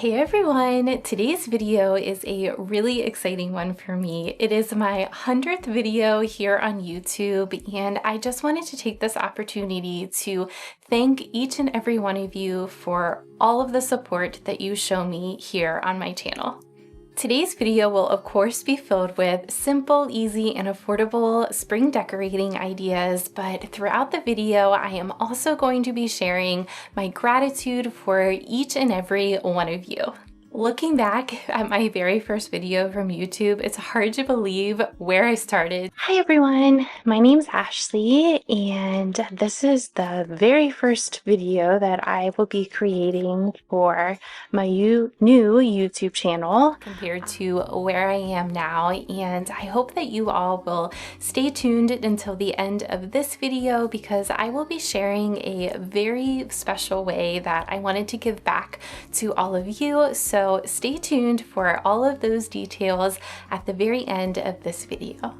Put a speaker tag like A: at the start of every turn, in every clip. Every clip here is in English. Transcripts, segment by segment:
A: Hey everyone! Today's video is a really exciting one for me. It is my 100th video here on YouTube, and I just wanted to take this opportunity to thank each and every one of you for all of the support that you show me here on my channel. Today's video will of course be filled with simple, easy, and affordable spring decorating ideas, but throughout the video I am also going to be sharing my gratitude for each and every one of you. Looking back at my very first video from YouTube, it's hard to believe where I started. Hi everyone, my name's Ashley, and this is the very first video that I will be creating for my new YouTube channel compared to where I am now, and I hope that you all will stay tuned until the end of this video because I will be sharing a very special way that I wanted to give back to all of you. So stay tuned for all of those details at the very end of this video.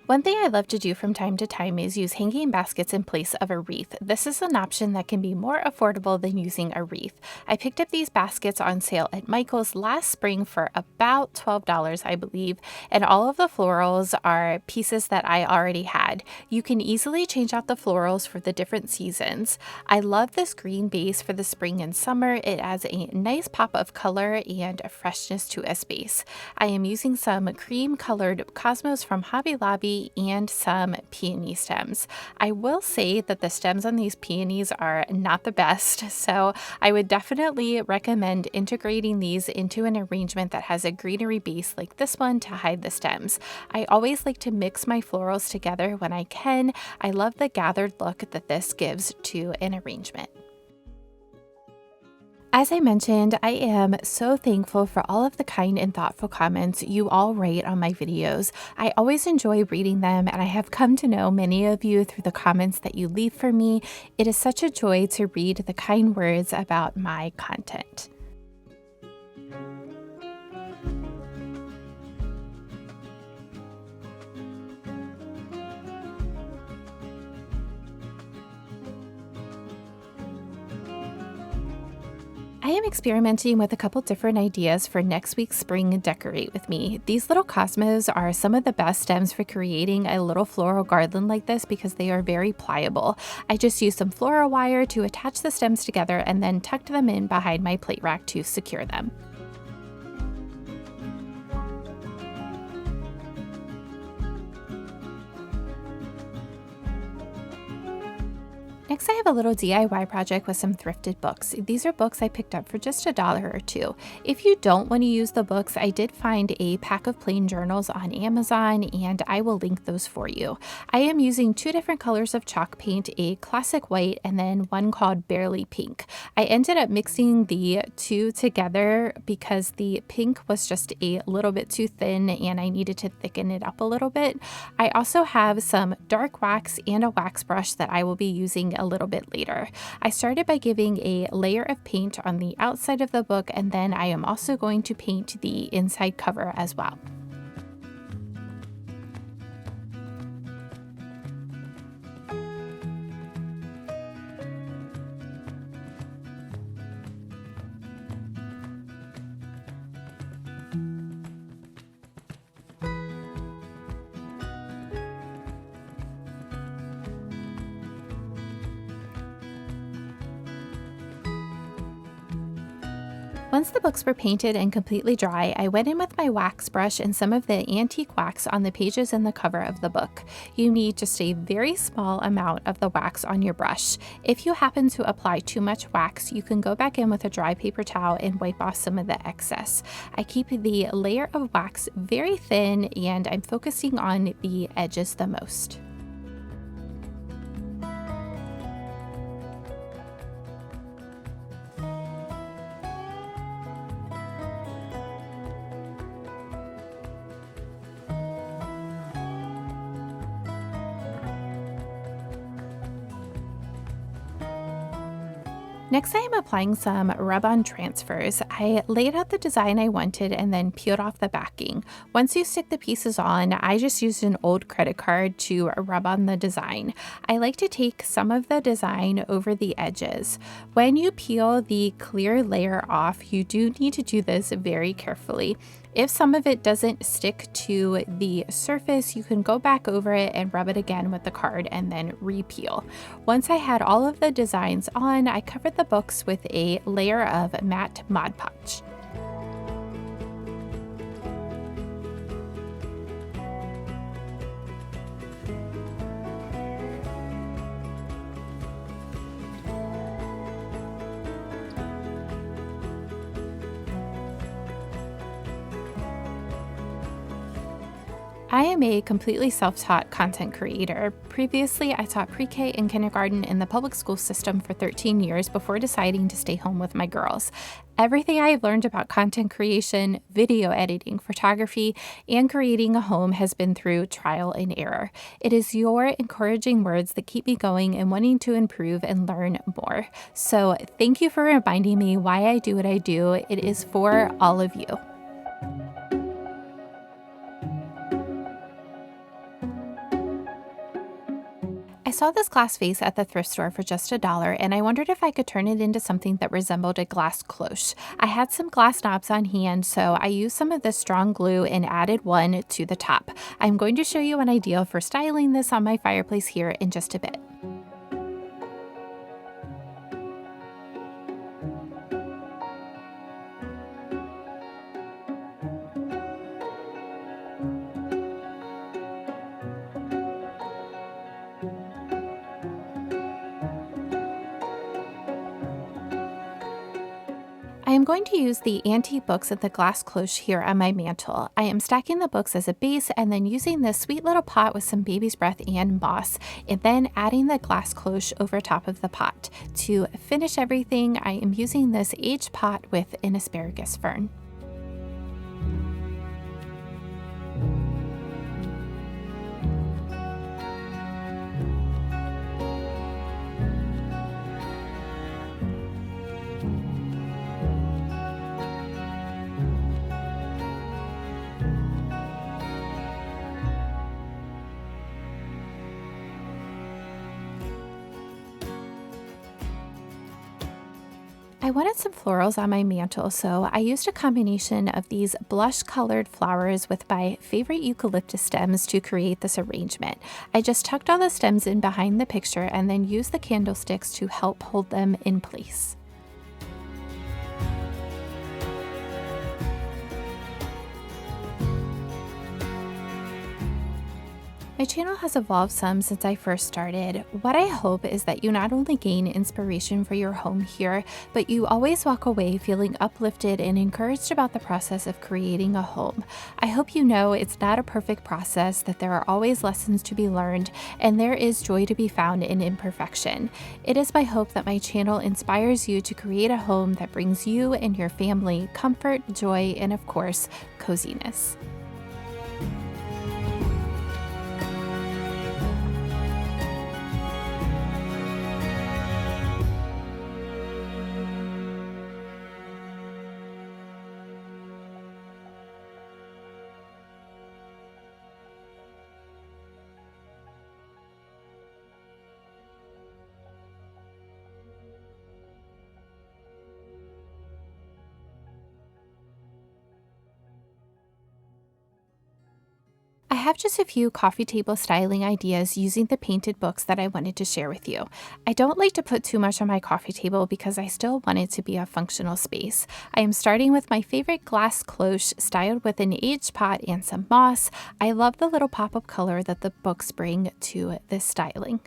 A: One thing I love to do from time to time is use hanging baskets in place of a wreath. This is an option that can be more affordable than using a wreath. I picked up these baskets on sale at Michael's last spring for about $12, I believe, and all of the florals are pieces that I already had. You can easily change out the florals for the different seasons. I love this green base for the spring and summer. It adds a nice pop of color and a freshness to a space. I am using some cream colored Cosmos from Hobby Lobby and some peony stems. I will say that the stems on these peonies are not the best, so I would definitely recommend integrating these into an arrangement that has a greenery base like this one to hide the stems. I always like to mix my florals together when I can. I love the gathered look that this gives to an arrangement. As I mentioned, I am so thankful for all of the kind and thoughtful comments you all write on my videos. I always enjoy reading them, and I have come to know many of you through the comments that you leave for me. It is such a joy to read the kind words about my content. I am experimenting with a couple different ideas for next week's spring decorate with me. These little cosmos are some of the best stems for creating a little floral garland like this because they are very pliable. I just used some floral wire to attach the stems together and then tucked them in behind my plate rack to secure them. Next, I have a little DIY project with some thrifted books. These are books I picked up for just $1 or $2. If you don't want to use the books, I did find a pack of plain journals on Amazon, and I will link those for you. I am using 2 different colors of chalk paint, a classic white and then one called Barely Pink. I ended up mixing the 2 together because the pink was just a little bit too thin and I needed to thicken it up a little bit. I also have some dark wax and a wax brush that I will be using a little bit later. I started by giving a layer of paint on the outside of the book, and then I am also going to paint the inside cover as well. Once the books were painted and completely dry, I went in with my wax brush and some of the antique wax on the pages and the cover of the book. You need just a very small amount of the wax on your brush. If you happen to apply too much wax, you can go back in with a dry paper towel and wipe off some of the excess. I keep the layer of wax very thin, and I'm focusing on the edges the most. Next, I am applying some rub-on transfers. I laid out the design I wanted and then peeled off the backing. Once you stick the pieces on, I just used an old credit card to rub on the design. I like to take some of the design over the edges. When you peel the clear layer off, you do need to do this very carefully. If some of it doesn't stick to the surface, you can go back over it and rub it again with the card and then re-peel. Once I had all of the designs on, I covered the books with a layer of matte Mod Podge. I am a completely self-taught content creator. Previously, I taught pre-K and kindergarten in the public school system for 13 years before deciding to stay home with my girls. Everything I have learned about content creation, video editing, photography, and creating a home has been through trial and error. It is your encouraging words that keep me going and wanting to improve and learn more. So thank you for reminding me why I do what I do. It is for all of you. I saw this glass vase at the thrift store for just $1, and I wondered if I could turn it into something that resembled a glass cloche. I had some glass knobs on hand, so I used some of this strong glue and added one to the top. I'm going to show you an idea for styling this on my fireplace here in just a bit. I am going to use the antique books at the Glass Cloche here on my mantle. I am stacking the books as a base and then using this sweet little pot with some baby's breath and moss, and then adding the Glass Cloche over top of the pot. To finish everything, I am using this aged pot with an asparagus fern. I wanted some florals on my mantle, so I used a combination of these blush colored flowers with my favorite eucalyptus stems to create this arrangement. I just tucked all the stems in behind the picture and then used the candlesticks to help hold them in place. My channel has evolved some since I first started. What I hope is that you not only gain inspiration for your home here, but you always walk away feeling uplifted and encouraged about the process of creating a home. I hope you know it's not a perfect process, that there are always lessons to be learned, and there is joy to be found in imperfection. It is my hope that my channel inspires you to create a home that brings you and your family comfort, joy, and of course, coziness. I have just a few coffee table styling ideas using the painted books that I wanted to share with you. I don't like to put too much on my coffee table because I still want it to be a functional space. I am starting with my favorite glass cloche styled with an aged pot and some moss. I love the little pop-up color that the books bring to this styling.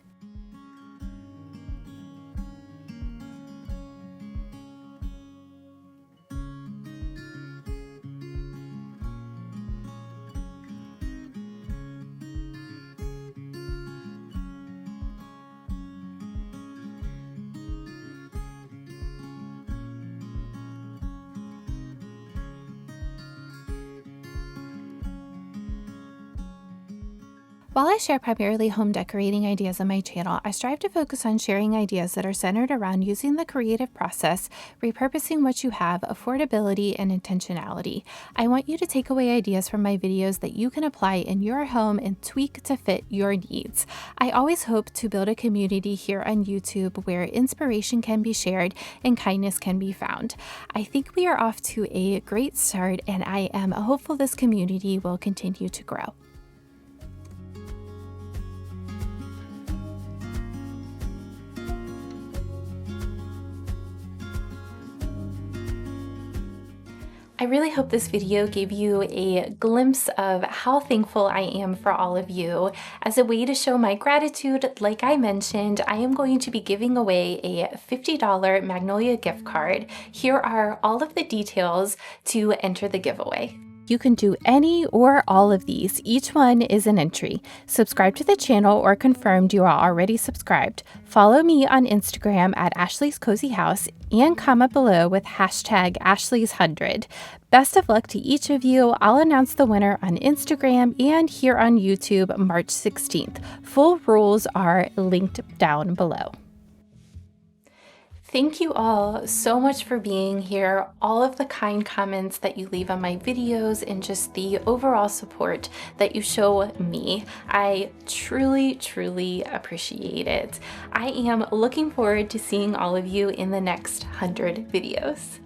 A: While I share primarily home decorating ideas on my channel, I strive to focus on sharing ideas that are centered around using the creative process, repurposing what you have, affordability, and intentionality. I want you to take away ideas from my videos that you can apply in your home and tweak to fit your needs. I always hope to build a community here on YouTube where inspiration can be shared and kindness can be found. I think we are off to a great start, and I am hopeful this community will continue to grow. I really hope this video gave you a glimpse of how thankful I am for all of you. As a way to show my gratitude, like I mentioned, I am going to be giving away a $50 Magnolia gift card. Here are all of the details to enter the giveaway. You can do any or all of these. Each one is an entry. Subscribe to the channel or confirmed you are already subscribed. Follow me on Instagram at Ashley's Cozy House and comment below with hashtag Ashley's100. Best of luck to each of you. I'll announce the winner on Instagram and here on YouTube March 16th. Full rules are linked down below. Thank you all so much for being here, all of the kind comments that you leave on my videos, and just the overall support that you show me. I truly, truly appreciate it. I am looking forward to seeing all of you in the next 100 videos.